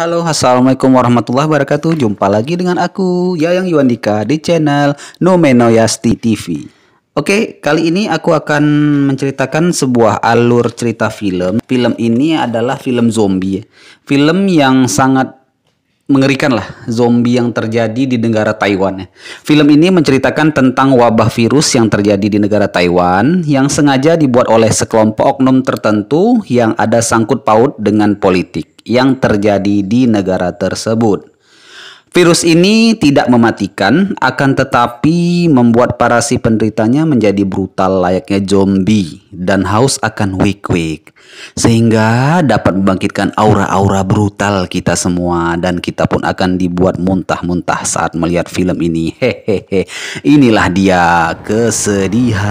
Halo, assalamualaikum warahmatullahi wabarakatuh. Jumpa lagi dengan aku, Yayang Yuandika, di channel Nomenoyasti TV. Oke, kali ini aku akan menceritakan sebuah alur cerita film. Film ini adalah film zombie. Film yang sangat mengerikan lah, zombie yang terjadi di negara Taiwan. Film ini menceritakan tentang wabah virus yang terjadi di negara Taiwan yang sengaja dibuat oleh sekelompok oknum tertentu yang ada sangkut paut dengan politik yang terjadi di negara tersebut. Virus ini tidak mematikan, akan tetapi membuat para si penderitanya menjadi brutal layaknya zombie dan haus akan wik-wik. Sehingga dapat membangkitkan aura-aura brutal kita semua dan kita pun akan dibuat muntah-muntah saat melihat film ini. Hehehe. Inilah dia kesedihan.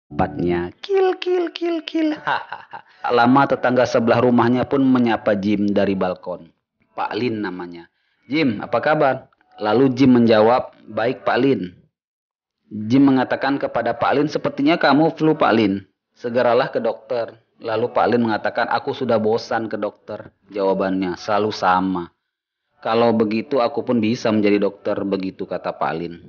Tempatnya kill kill kill kill. Hahaha. Tak lama tetangga sebelah rumahnya pun menyapa Jim dari balkon. Pak Lin namanya. Jim, apa kabar? Lalu Jim menjawab, baik Pak Lin. Jim mengatakan kepada Pak Lin, sepertinya kamu flu Pak Lin. Segeralah ke dokter. Lalu Pak Lin mengatakan, aku sudah bosan ke dokter. Jawabannya selalu sama. Kalau begitu aku pun bisa menjadi dokter, begitu kata Pak Lin.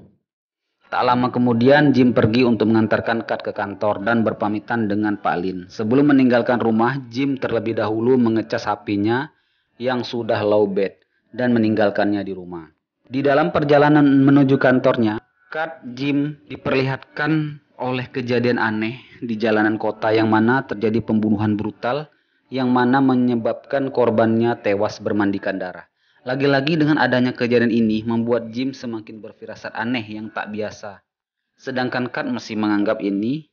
Tak lama kemudian Jim pergi untuk mengantarkan Kat ke kantor dan berpamitan dengan Pak Lin. Sebelum meninggalkan rumah, Jim terlebih dahulu mengecas HP-nya yang sudah lowbat dan meninggalkannya di rumah. Di dalam perjalanan menuju kantornya, Kat Jim diperlihatkan oleh kejadian aneh di jalanan kota yang mana terjadi pembunuhan brutal yang mana menyebabkan korbannya tewas bermandikan darah. Lagi-lagi dengan adanya kejadian ini membuat Jim semakin berfirasat aneh yang tak biasa. Sedangkan Kat masih menganggap ini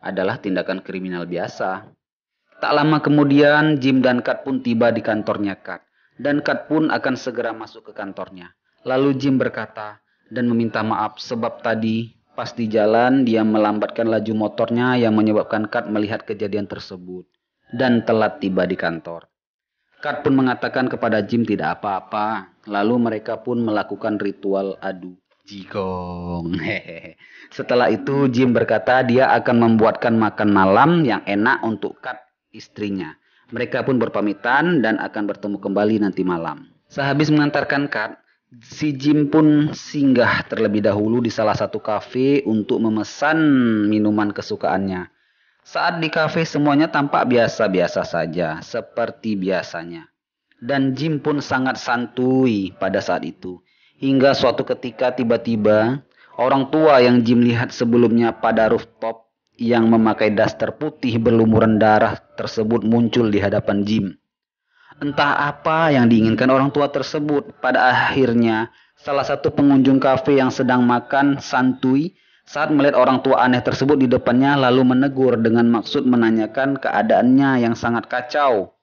adalah tindakan kriminal biasa. Tak lama kemudian Jim dan Kat pun tiba di kantornya Kat. Dan Kat pun akan segera masuk ke kantornya. Lalu Jim berkata dan meminta maaf sebab tadi pas di jalan dia melambatkan laju motornya yang menyebabkan Kat melihat kejadian tersebut. Dan telat tiba di kantor. Kat pun mengatakan kepada Jim tidak apa-apa. Lalu mereka pun melakukan ritual adu jigong. Setelah itu Jim berkata dia akan membuatkan makan malam yang enak untuk Kat istrinya. Mereka pun berpamitan dan akan bertemu kembali nanti malam. Sehabis mengantarkan Kat, si Jim pun singgah terlebih dahulu di salah satu kafe untuk memesan minuman kesukaannya. Saat di kafe semuanya tampak biasa-biasa saja, seperti biasanya. Dan Jim pun sangat santuy pada saat itu. Hingga suatu ketika tiba-tiba, orang tua yang Jim lihat sebelumnya pada rooftop yang memakai daster putih berlumuran darah tersebut muncul di hadapan Jim. Entah apa yang diinginkan orang tua tersebut. Pada akhirnya, salah satu pengunjung kafe yang sedang makan santuy saat melihat orang tua aneh tersebut di depannya lalu menegur dengan maksud menanyakan keadaannya yang sangat kacau.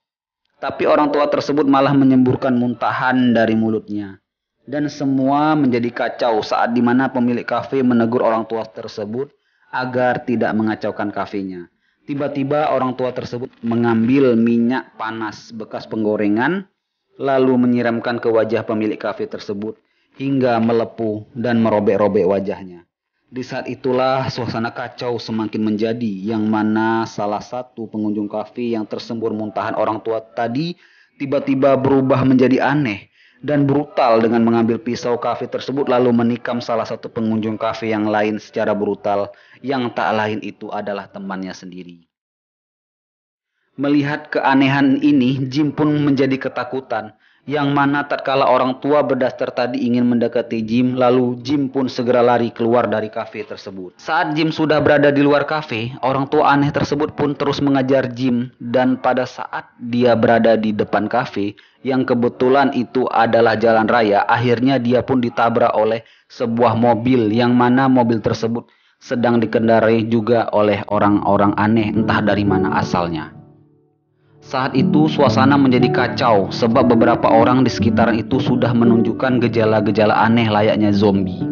Tapi orang tua tersebut malah menyemburkan muntahan dari mulutnya. Dan semua menjadi kacau saat dimana pemilik kafe menegur orang tua tersebut agar tidak mengacaukan kafenya. Tiba-tiba orang tua tersebut mengambil minyak panas bekas penggorengan lalu menyiramkan ke wajah pemilik kafe tersebut hingga melepuh dan merobek-robek wajahnya. Di saat itulah suasana kacau semakin menjadi yang mana salah satu pengunjung kafe yang tersembur muntahan orang tua tadi tiba-tiba berubah menjadi aneh dan brutal dengan mengambil pisau kafe tersebut lalu menikam salah satu pengunjung kafe yang lain secara brutal yang tak lain itu adalah temannya sendiri. Melihat keanehan ini, Jim pun menjadi ketakutan. Yang mana tatkala orang tua berdaster tadi ingin mendekati Jim, lalu Jim pun segera lari keluar dari kafe tersebut. Saat Jim sudah berada di luar kafe, orang tua aneh tersebut pun terus mengejar Jim. Dan pada saat dia berada di depan kafe, yang kebetulan itu adalah jalan raya, akhirnya dia pun ditabrak oleh sebuah mobil, yang mana mobil tersebut sedang dikendarai juga oleh orang-orang aneh entah dari mana asalnya. Saat itu suasana menjadi kacau sebab beberapa orang di sekitaran itu sudah menunjukkan gejala-gejala aneh layaknya zombie.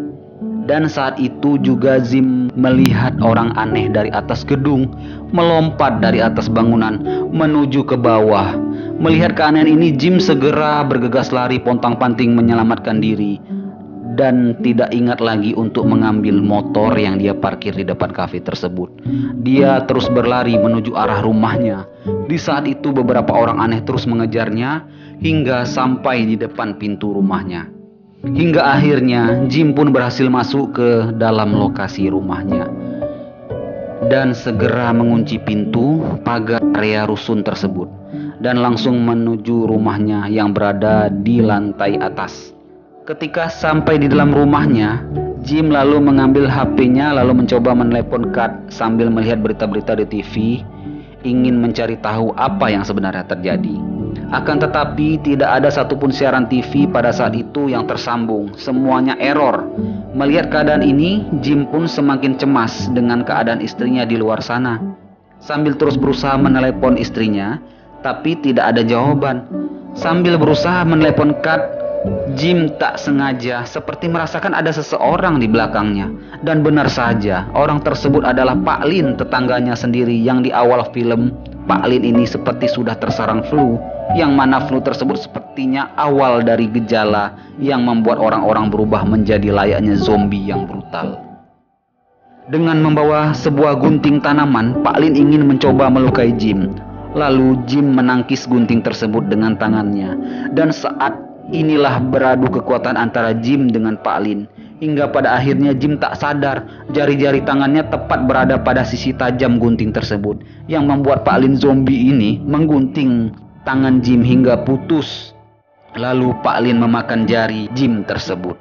Dan saat itu juga Jim melihat orang aneh dari atas gedung melompat dari atas bangunan menuju ke bawah. Melihat keanehan ini Jim segera bergegas lari pontang-panting menyelamatkan diri. Dan tidak ingat lagi untuk mengambil motor yang dia parkir di depan kafe tersebut. Dia terus berlari menuju arah rumahnya. Di saat itu beberapa orang aneh terus mengejarnya hingga sampai di depan pintu rumahnya. Hingga akhirnya Jim pun berhasil masuk ke dalam lokasi rumahnya. Dan segera mengunci pintu pagar area rusun tersebut. Dan langsung menuju rumahnya yang berada di lantai atas. Ketika sampai di dalam rumahnya, Jim lalu mengambil HP-nya lalu mencoba menelepon Kat sambil melihat berita-berita di TV, ingin mencari tahu apa yang sebenarnya terjadi. Akan tetapi tidak ada satupun siaran TV pada saat itu yang tersambung, semuanya error. Melihat keadaan ini, Jim pun semakin cemas dengan keadaan istrinya di luar sana. Sambil terus berusaha menelepon istrinya, tapi tidak ada jawaban. Sambil berusaha menelepon Kat, Jim tak sengaja seperti merasakan ada seseorang di belakangnya. Dan benar saja, orang tersebut adalah Pak Lin, tetangganya sendiri yang di awal film Pak Lin ini seperti sudah tersarang flu. Yang mana flu tersebut sepertinya awal dari gejala yang membuat orang-orang berubah menjadi layaknya zombie yang brutal. Dengan membawa sebuah gunting tanaman, Pak Lin ingin mencoba melukai Jim. Lalu Jim menangkis gunting tersebut dengan tangannya. Dan saat inilah beradu kekuatan antara Jim dengan Pak Lin hingga pada akhirnya Jim tak sadar jari-jari tangannya tepat berada pada sisi tajam gunting tersebut, yang membuat Pak Lin zombie ini menggunting tangan Jim hingga putus. Lalu Pak Lin memakan jari Jim tersebut.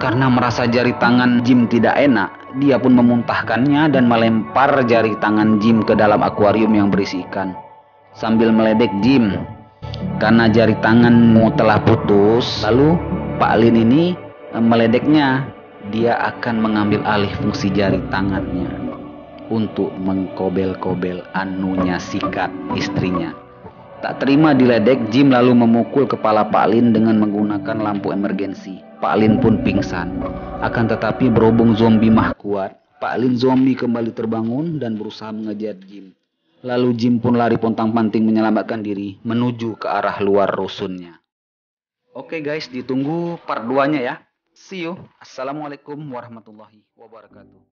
Karena merasa jari tangan Jim tidak enak, dia pun memuntahkannya dan melempar jari tangan Jim ke dalam akuarium yang berisi ikan. Sambil meledek Jim, karena jari tanganmu telah putus. Lalu Pak Lin ini meledeknya. Dia akan mengambil alih fungsi jari tangannya untuk mengkobel-kobel anunya sikat istrinya. Tak terima diledek, Jim lalu memukul kepala Pak Lin dengan menggunakan lampu emergensi. Pak Lin pun pingsan. Akan tetapi berhubung zombie mah kuat, Pak Lin zombie kembali terbangun dan berusaha mengejar Jim. Lalu Jim pun lari pontang-panting menyelamatkan diri menuju ke arah luar rusunnya. Oke guys, ditunggu part 2-nya ya. See you. Assalamualaikum warahmatullahi wabarakatuh.